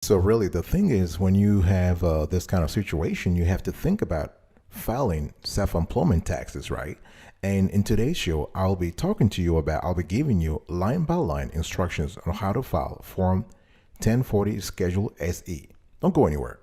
So really, the thing is, when you have this kind of situation, you have to think about filing self-employment taxes, right? And in today's show, I'll be giving you line by line instructions on how to file Form 1040 Schedule SE. Don't go anywhere.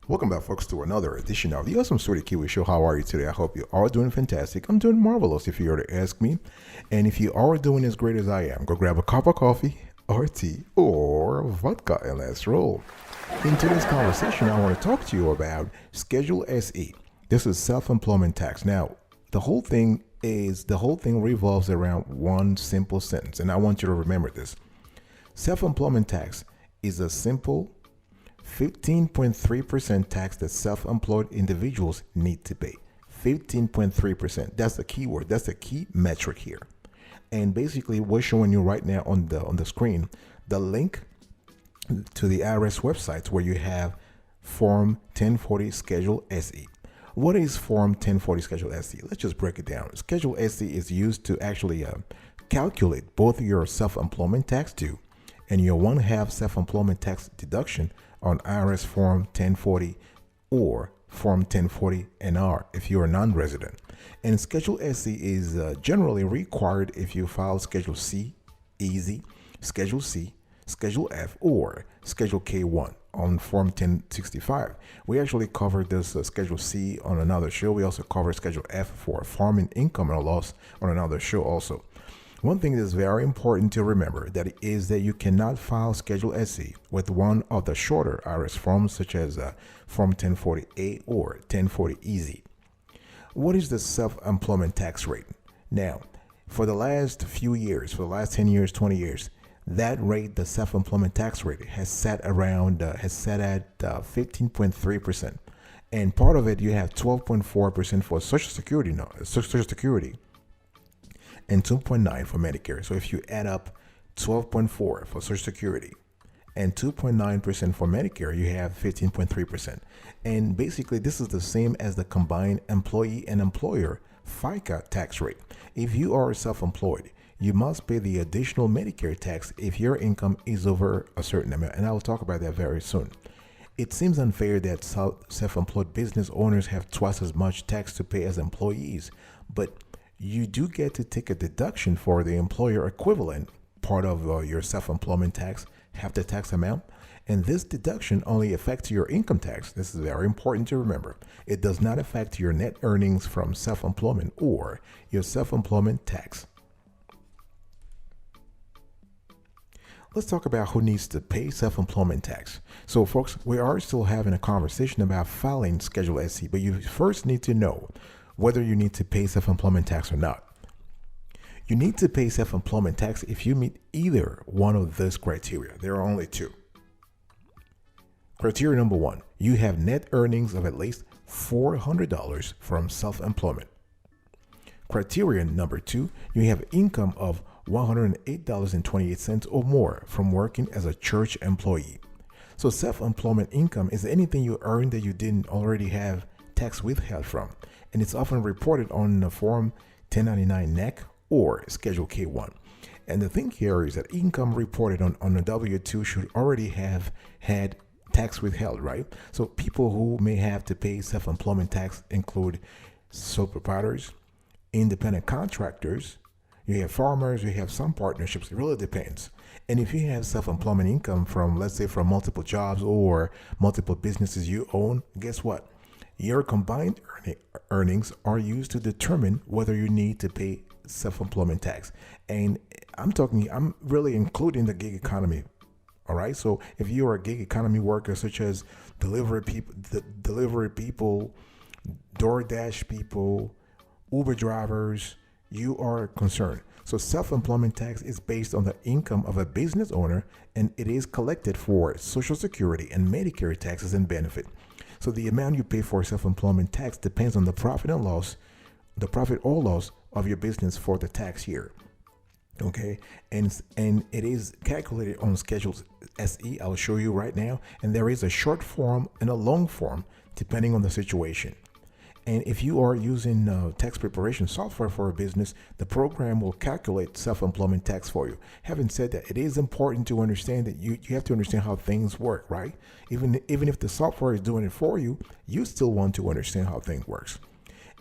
Welcome back, folks, to another edition of the Awesome Story Kiwi Show. How are you today? I hope you are doing fantastic. I'm doing marvelous, if you were to ask me. And if you are doing as great as I am, go grab a cup of coffee or tea or vodka and let's roll. In today's conversation, I want to talk to you about Schedule SE. This is self-employment tax. Now, the whole thing revolves around one simple sentence, and I want you to remember this. Self-employment tax is a simple 15.3% tax that self-employed individuals need to pay. 15.3%. That's the key word. That's the key metric here. And basically, we're showing you right now on the screen the link to the IRS websites where you have Form 1040 Schedule SE. What is Form 1040 Schedule SE? Let's just break it down. Schedule SE is used to actually calculate both your self-employment tax due and your 1/2 self-employment tax deduction on IRS Form 1040 or Form 1040 NR if you're a non-resident. And Schedule SE is generally required if you file Schedule C, Easy, Schedule C, Schedule F, or Schedule K1 on Form 1065. We actually covered this Schedule C on another show. We also covered Schedule F for farming income and loss on another show also. One thing that is very important to remember that you cannot file Schedule SE with one of the shorter IRS forms such as Form 1040A or 1040 Easy. What is the self-employment tax rate? Now, for the last few years, for the last 10 years, 20 years, that rate, the self-employment tax rate, has set at 15.3%. And part of it, you have 12.4% for Social Security, and 2.9 for Medicare. So if you add up 12.4 for Social Security and 2.9% for Medicare, you have 15.3%. And basically, this is the same as the combined employee and employer FICA tax rate. If you are self-employed, you must pay the additional Medicare tax if your income is over a certain amount. And I will talk about that very soon. It seems unfair that self-employed business owners have twice as much tax to pay as employees, but you do get to take a deduction for the employer equivalent part of your self-employment tax, half the tax amount. And this deduction only affects your income tax. This is very important to remember. It does not affect your net earnings from self-employment or your self-employment tax. Let's talk about who needs to pay self-employment tax. So folks, we are still having a conversation about filing Schedule SE, but you first need to know whether you need to pay self-employment tax or not. You need to pay self-employment tax if you meet either one of these criteria. There are only two. Criteria number one, you have net earnings of at least $400 from self-employment. Criteria number two, you have income of $108.28 or more from working as a church employee. So self-employment income is anything you earn that you didn't already have tax withheld from, and it's often reported on the Form 1099 NEC or Schedule K1. And the thing here is that income reported on a W-2 should already have had tax withheld, right? So people who may have to pay self-employment tax include sole proprietors, independent contractors, you have farmers, you have some partnerships. It really depends. And if you have self-employment income from, let's say, from multiple jobs or multiple businesses you own, guess what? Your combined earnings are used to determine whether you need to pay self-employment tax. And I'm really including the gig economy. All right. So if you are a gig economy worker, such as delivery people, DoorDash people, Uber drivers, you are concerned. So self-employment tax is based on the income of a business owner, and it is collected for Social Security and Medicare taxes and benefit. So the amount you pay for self-employment tax depends on the profit or loss of your business for the tax year. Okay, and it is calculated on Schedule SE. I'll show you right now, and there is a short form and a long form depending on the situation. And if you are using tax preparation software for a business, the program will calculate self-employment tax for you. Having said that, it is important to understand that you have to understand how things work, right? Even if the software is doing it for you, you still want to understand how things works.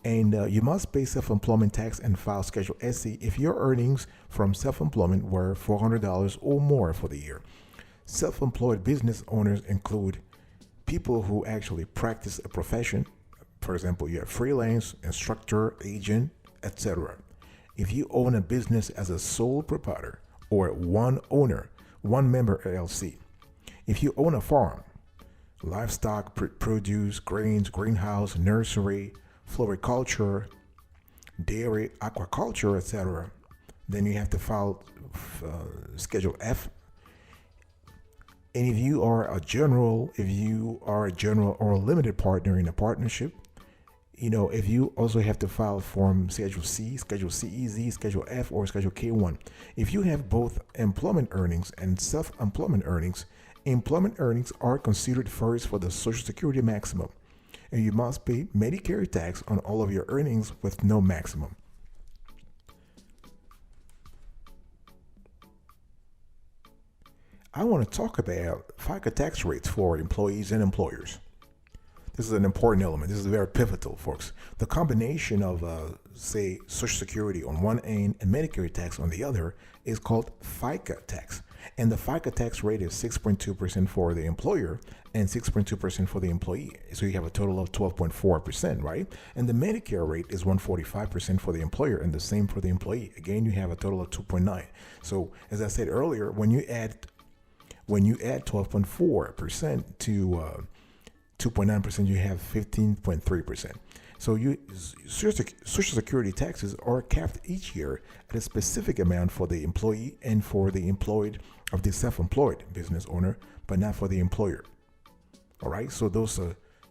And you must pay self-employment tax and file Schedule SC if your earnings from self-employment were $400 or more for the year. Self-employed business owners include people who actually practice a profession. For example, you have freelance, instructor, agent, etc. If you own a business as a sole proprietor or one owner, one member LLC. If you own a farm, livestock, produce, grains, greenhouse, nursery, floriculture, dairy, aquaculture, etc., then you have to file Schedule F. And if you are a general or a limited partner in a partnership, if you also have to file Form Schedule C, Schedule CEZ, Schedule F, or Schedule K1. If you have both employment earnings and self-employment earnings, employment earnings are considered first for the Social Security maximum. And you must pay Medicare tax on all of your earnings with no maximum. I want to talk about FICA tax rates for employees and employers. This is an important element. This is very pivotal, folks. The combination of, say, Social Security on one end and Medicare tax on the other is called FICA tax. And the FICA tax rate is 6.2% for the employer and 6.2% for the employee. So you have a total of 12.4%, right? And the Medicare rate is 145% for the employer and the same for the employee. Again, you have a total of 2.9. So as I said earlier, when you add 12.4% to 2.9%, you have 15.3%. So Social Security taxes are capped each year at a specific amount for the employee and for the employed of the self-employed business owner, but not for the employer. All right, so those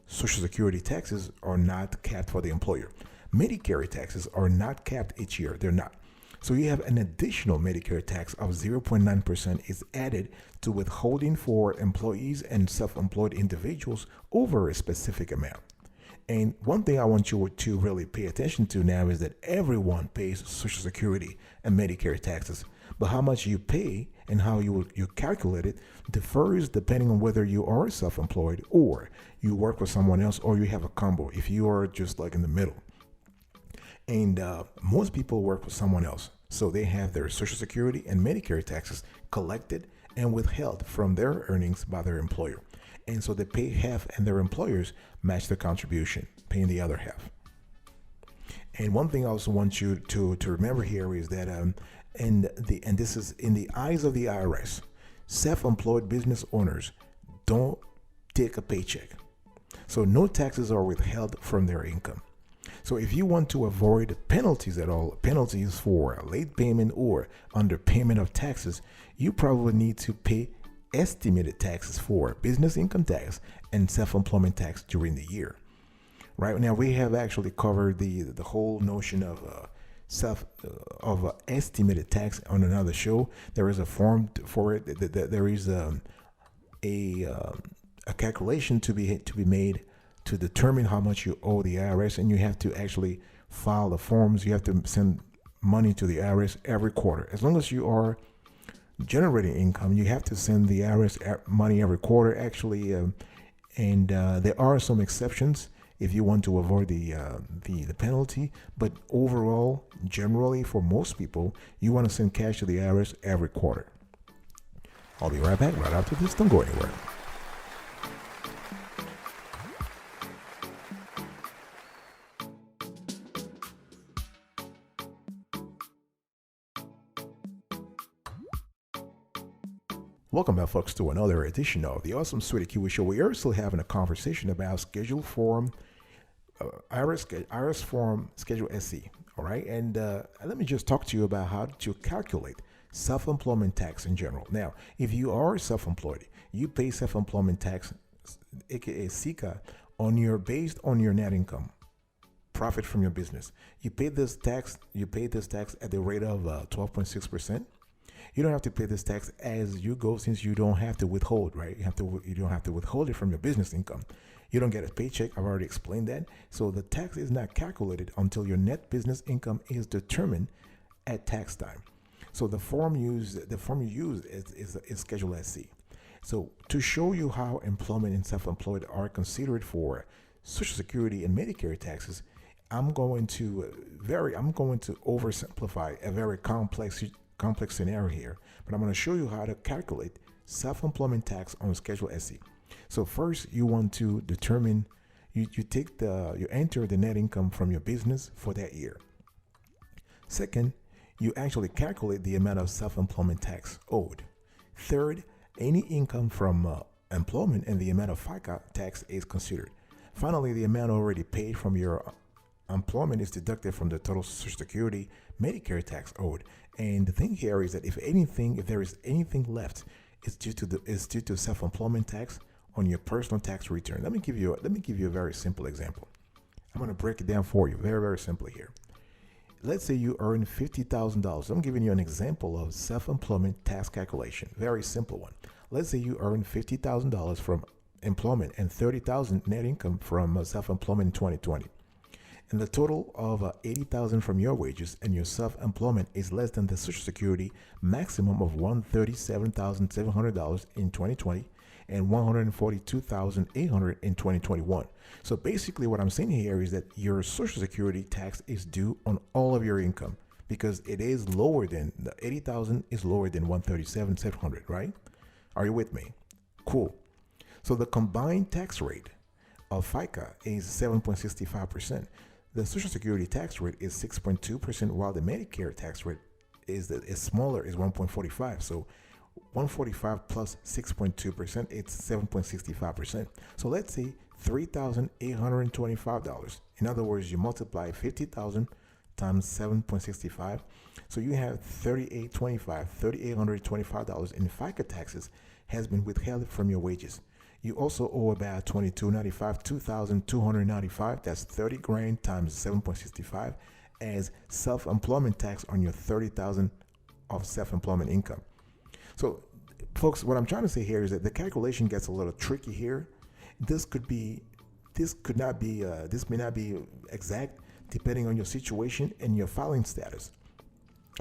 Social Security taxes are not capped for the employer. Medicare taxes are not capped each year. They're not. So you have an additional Medicare tax of 0.9% is added to withholding for employees and self-employed individuals over a specific amount. And one thing I want you to really pay attention to now is that everyone pays Social Security and Medicare taxes, but how much you pay and how you calculate it differs depending on whether you are self-employed or you work with someone else or you have a combo, if you are just like in the middle. And most people work with someone else. So they have their Social Security and Medicare taxes collected and withheld from their earnings by their employer. And so they pay half and their employers match the contribution, paying the other half. And one thing I also want you to remember here is that, and this is in the eyes of the IRS, self-employed business owners don't take a paycheck. So no taxes are withheld from their income. So if you want to avoid penalties at all, penalties for late payment or underpayment of taxes, you probably need to pay estimated taxes for business income tax and self-employment tax during the year. Right now, we have actually covered the whole notion of estimated tax on another show. There is a form for it. There is a calculation to be made to determine how much you owe the IRS, and you have to actually file the forms. You have to send money to the IRS every quarter. As long as you are generating income, you have to send the IRS money every quarter, actually. And there are some exceptions if you want to avoid the penalty. But overall, generally, for most people, you want to send cash to the IRS every quarter. I'll be right back right after this. Don't go anywhere. Welcome back, folks, to another edition of the Awesome Sweetie Kiwi Show. We are still having a conversation about Schedule Form, IRS Form Schedule SC. All right, and let me just talk to you about how to calculate self-employment tax in general. Now, if you are self-employed, you pay self-employment tax, aka SICA, on your based on your net income, profit from your business. You pay this tax. You pay this tax at the rate of 12.6%. You don't have to pay this tax as you go, since you don't have to withhold, right? You don't have to withhold it from your business income. You don't get a paycheck. I've already explained that. So the tax is not calculated until your net business income is determined at tax time. So the form you use is Schedule SC. So to show you how employment and self-employed are considered for Social Security and Medicare taxes, I'm going to oversimplify a very complex scenario here, but I'm going to show you how to calculate self-employment tax on Schedule SC. So first, you want to determine, you enter the net income from your business for that year. Second, you actually calculate the amount of self-employment tax owed. Third, any income from employment and the amount of FICA tax is considered. Finally, the amount already paid from your employment is deducted from the total Social Security Medicare tax owed. And the thing here is that if there is anything left, it's due to self-employment tax on your personal tax return. Let me give you a very simple example. I'm going to break it down for you very, very simply here. Let's say you earn $50,000. I'm giving you an example of self-employment tax calculation. Very simple one. Let's say you earn $50,000 from employment and $30,000 net income from self-employment in 2020. And the total of $80,000 from your wages and your self-employment is less than the Social Security maximum of $137,700 in 2020 and $142,800 in 2021. So basically what I'm saying here is that your Social Security tax is due on all of your income, because it is lower than the $80,000 is lower than $137,700, right? Are you with me? Cool. So the combined tax rate of FICA is 7.65%. The Social Security tax rate is 6.2%, while the Medicare tax rate is smaller, is 1.45. So 145 plus 6.2%, it's 7.65%. So let's say $3,825. In other words, you multiply 50,000 times 7.65. So you have $3,825 in FICA taxes has been withheld from your wages. You also owe about $2,295. That's 30 grand times 7.65 as self-employment tax on your 30,000 of self-employment income. So, folks, what I'm trying to say here is that the calculation gets a little tricky here. This may not be exact depending on your situation and your filing status.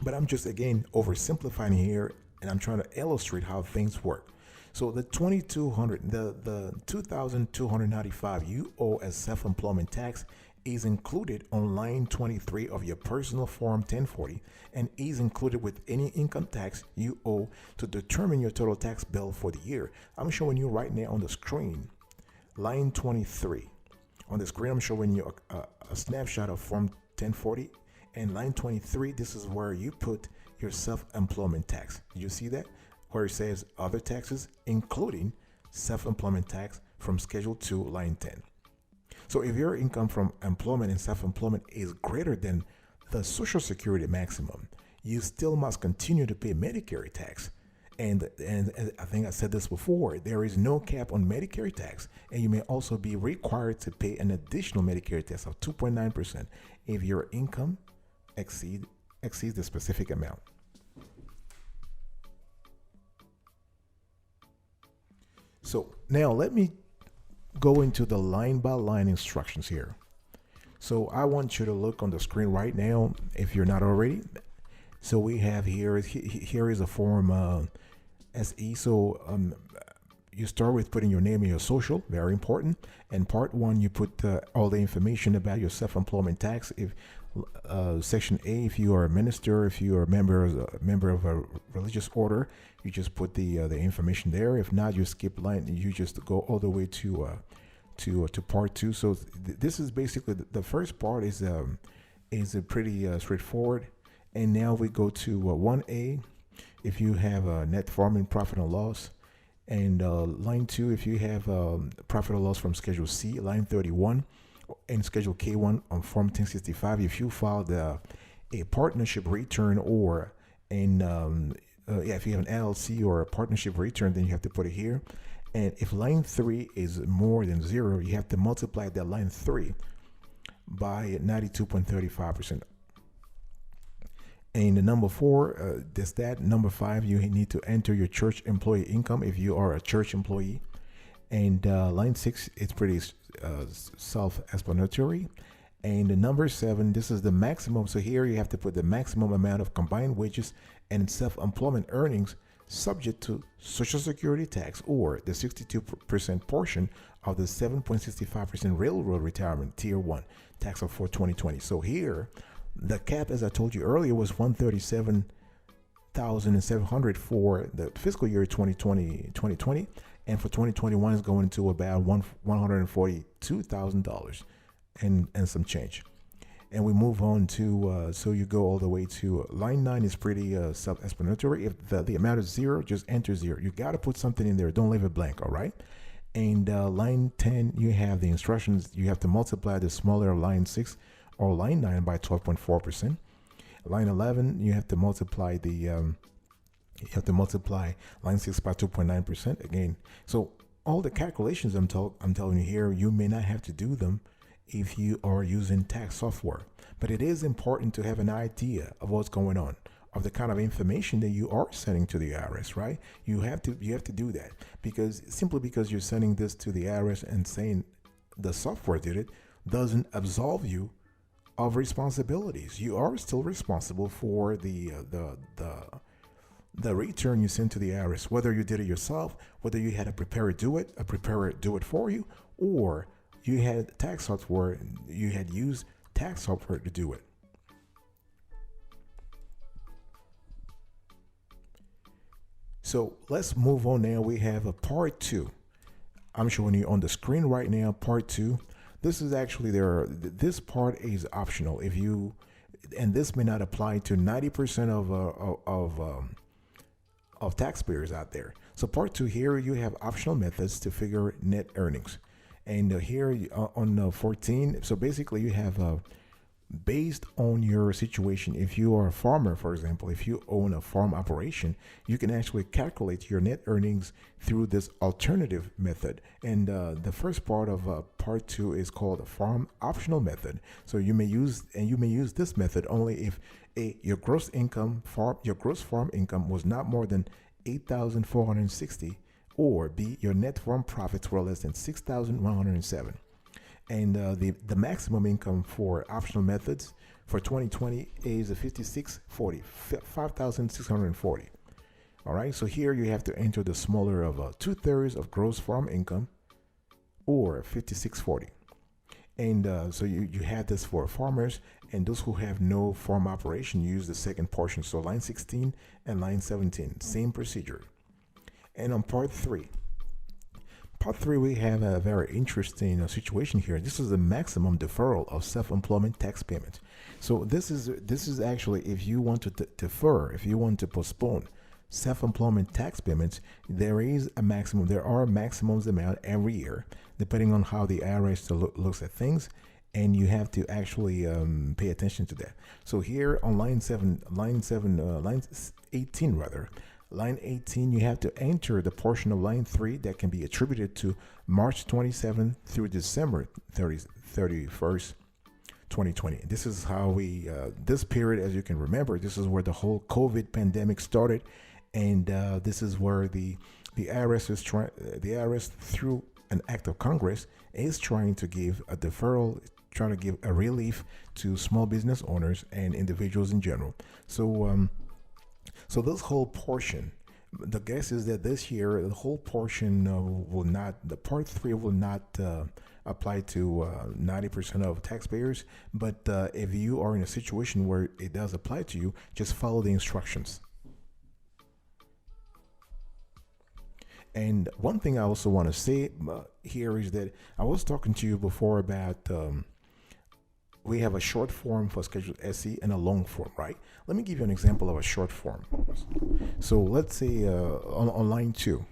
But I'm just, again, oversimplifying here, and I'm trying to illustrate how things work. So the $2,295 you owe as self-employment tax is included on line 23 of your personal Form 1040 and is included with any income tax you owe to determine your total tax bill for the year. I'm showing you right now on the screen, line 23. On the screen, I'm showing you a snapshot of Form 1040, and line 23, this is where you put your self-employment tax. You see that? Where it says other taxes, including self-employment tax from Schedule 2, line 10. So if your income from employment and self-employment is greater than the Social Security maximum, you still must continue to pay Medicare tax. And I think I said this before, there is no cap on Medicare tax, and you may also be required to pay an additional Medicare tax of 2.9% if your income exceeds the specific amount. So now let me go into the line by line instructions here. So I want you to look on the screen right now if you're not already. So we have here is a form SE. So you start with putting your name and your social, very important. And part 1, you put all the information about your self-employment tax. If Section A, if you are a minister, if you are a member of a religious order, you just put the information there. If not, you skip line. You just go all the way to part 2. So this is basically the first part is a pretty straightforward. And now we go to 1A. If you have a net farming profit and loss, and line 2, if you have profit or loss from Schedule C, line 31. in Schedule K1 on Form 1065, if you filed a partnership return or if you have an LLC or a partnership return, then you have to put it here. And if line 3 is more than 0, you have to multiply that line 3 by 92.35%. And the number 4, that's that. Number 5, you need to enter your church employee income if you are a church employee. And line 6, it's pretty self-explanatory. And the number 7, this is the maximum. So here you have to put the maximum amount of combined wages and self-employment earnings subject to Social Security tax or the 62% portion of the 7.65% railroad retirement tier 1 tax for 2020. So here the cap, as I told you earlier, was 137,700 for the fiscal year 2020, and for 2021 is going to about $142,000 and some change. And we move on to so you go all the way to line 9 is pretty self-explanatory. If the amount is 0, just enter 0. You got to put something in there. Don't leave it blank. All right. And line 10, you have the instructions. You have to multiply the smaller line 6 or line 9 by 12.4%. Line 11, you have to multiply line 6 by 2.9% again. So all the calculations I'm telling you here, you may not have to do them if you are using tax software, but it is important to have an idea of what's going on, of the kind of information that you are sending to the IRS, right? You have to do that, because simply because you're sending this to the IRS and saying the software did it doesn't absolve you of responsibilities. You are still responsible for the return you send to the IRS, whether you did it yourself, whether you had a preparer do it for you, or you had tax software, you had used tax software to do it. So let's move on now. We have a part 2. I'm showing you on the screen right now, part 2. This is actually this part is optional. And this may not apply to 90% of taxpayers out there. So part 2 here, you have optional methods to figure net earnings. And here on 14, so basically you have based on your situation. If you are a farmer, for example, if you own a farm operation, you can actually calculate your net earnings through this alternative method. And the first part of part 2 is called a farm optional method. So you may use this method only if your gross farm income was not more than $8,460, or B, your net farm profits were less than $6,107. And the maximum income for optional methods for 2020 is a $5,640. All right, so here you have to enter the smaller of 2/3 of gross farm income, or $5,640. And so you have this for farmers, and those who have no farm operation use the second portion. So line 16 and line 17, same procedure. And on part 3, we have a very interesting situation here. This is the maximum deferral of self-employment tax payments. So this is actually, if you want to defer, if you want to postpone self-employment tax payments, there are maximums amount every year, depending on how the IRS looks at things, and you have to actually pay attention to that. So here on line 18 rather. Line 18, you have to enter the portion of line 3 that can be attributed to March 27th through December 31st, 2020. This is how this period, as you can remember, this is where the whole COVID pandemic started. And this is where the IRS through an act of Congress is trying to give a deferral, trying to give a relief to small business owners and individuals in general. So this whole portion, the guess is that this year the whole portion the part 3 will not apply to 90% of taxpayers. But if you are in a situation where it does apply to you, just follow the instructions. And one thing I also want to say here is that I was talking to you before about we have a short form for Schedule SE and a long form, right? Let me give you an example of a short form. So let's say on line 2,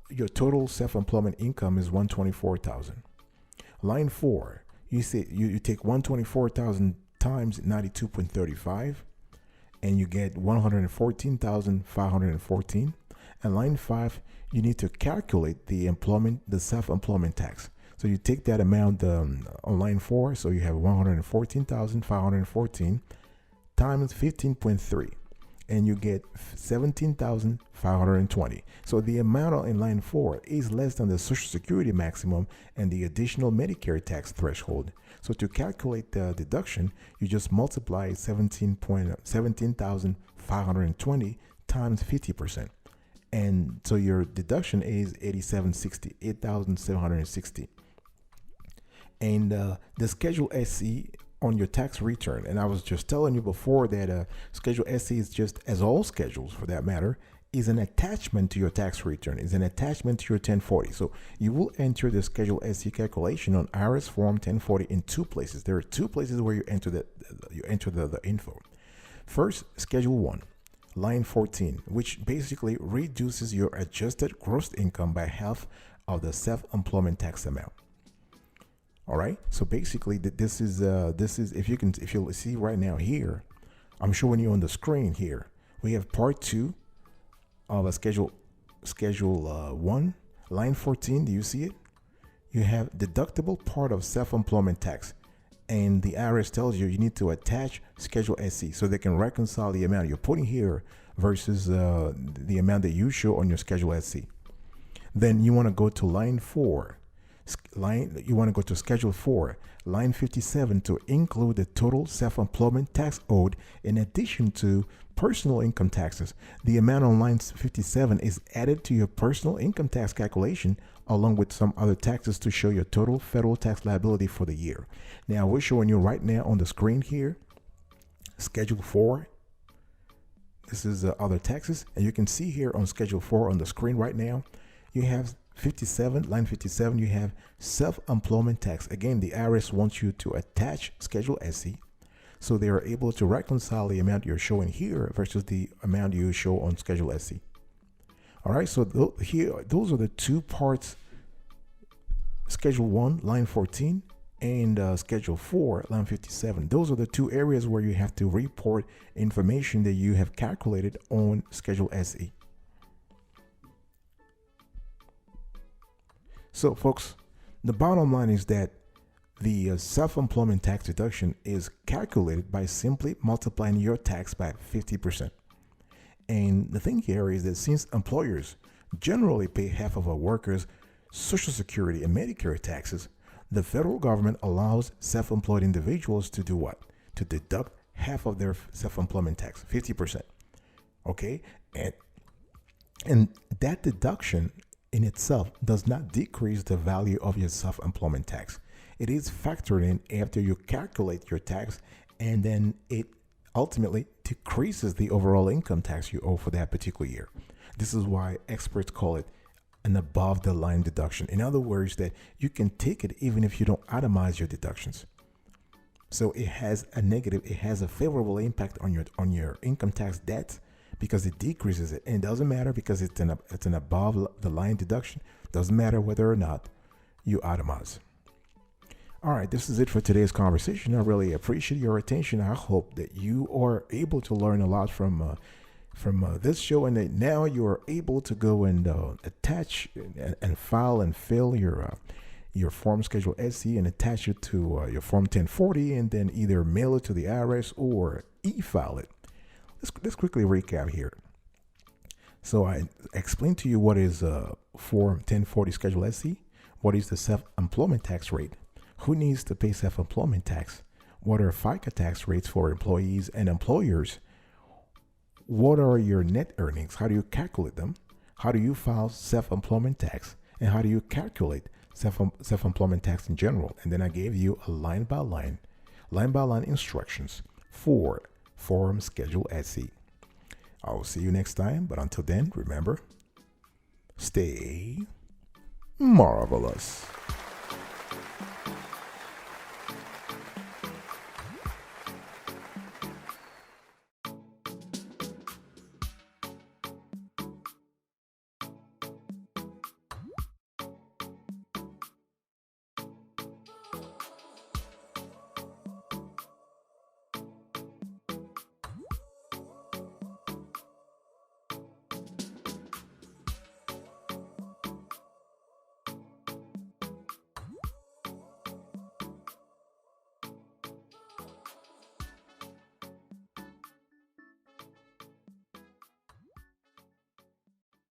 your total self-employment income is $124,000. Line 4, you say you take 124,000 times 92.35, and you get 114,514. And line 5, you need to calculate the self-employment tax. So you take that amount on line 4, so you have 114,514 times 15.3, and you get 17,520. So the amount in line 4 is less than the Social Security maximum and the additional Medicare tax threshold. So to calculate the deduction, you just multiply 17,520 times 50%. And so your deduction is 8,760. And the Schedule SC on your tax return, and I was just telling you before that Schedule SC is just, as all schedules for that matter, is an attachment to your tax return, is an attachment to your 1040. So you will enter the Schedule SC calculation on IRS Form 1040 in two places. There are two places where you enter the info. First, Schedule 1, line 14, which basically reduces your adjusted gross income by half of the self-employment tax amount. All right. So basically, this is if you'll see right now here, I'm showing you on the screen here. We have part 2 of a schedule 1, line 14. Do you see it? You have deductible part of self-employment tax, and the IRS tells you need to attach Schedule SC so they can reconcile the amount you're putting here versus the amount that you show on your Schedule SC. Then you want to go to line 4. You want to go to Schedule 4, line 57, to include the total self-employment tax owed in addition to personal income taxes. The amount on line 57 is added to your personal income tax calculation along with some other taxes to show your total federal tax liability for the year. Now, we're showing you right now on the screen here, Schedule 4. This is other taxes, and you can see here on Schedule 4 on the screen right now, you have 57, line 57, you have self-employment tax. Again, the IRS wants you to attach Schedule SC so they are able to reconcile the amount you're showing here versus the amount you show on Schedule SC. All right, so those are the two parts, Schedule 1, line 14, and Schedule 4, line 57. Those are the two areas where you have to report information that you have calculated on Schedule SE. So, folks, the bottom line is that the self-employment tax deduction is calculated by simply multiplying your tax by 50%. And the thing here is that since employers generally pay half of a worker's Social Security and Medicare taxes, the federal government allows self-employed individuals to do what? To deduct half of their self-employment tax, 50%. Okay? And that deduction in itself does not decrease the value of your self-employment tax. It is factored in after you calculate your tax, and then it ultimately decreases the overall income tax you owe for that particular year. This is why experts call it an above the line deduction. In other words, that you can take it even if you don't itemize your deductions. So it has a favorable impact on your income tax debt, because it decreases it, and it doesn't matter because it's an above the line deduction. Doesn't matter whether or not you itemize. All right, this is it for today's conversation. I really appreciate your attention. I hope that you are able to learn a lot from this show, and that now you are able to go and attach and file and fill your form Schedule SC and attach it to your Form 1040, and then either mail it to the IRS or e-file it. Let's quickly recap here. So I explained to you what is Form 1040 Schedule SC, what is the self-employment tax rate, who needs to pay self-employment tax, what are FICA tax rates for employees and employers, what are your net earnings, how do you calculate them, how do you file self-employment tax, and how do you calculate self-employment tax in general. And then I gave you a line-by-line instructions for Form Schedule SC. I will see you next time, but until then, remember, stay marvelous.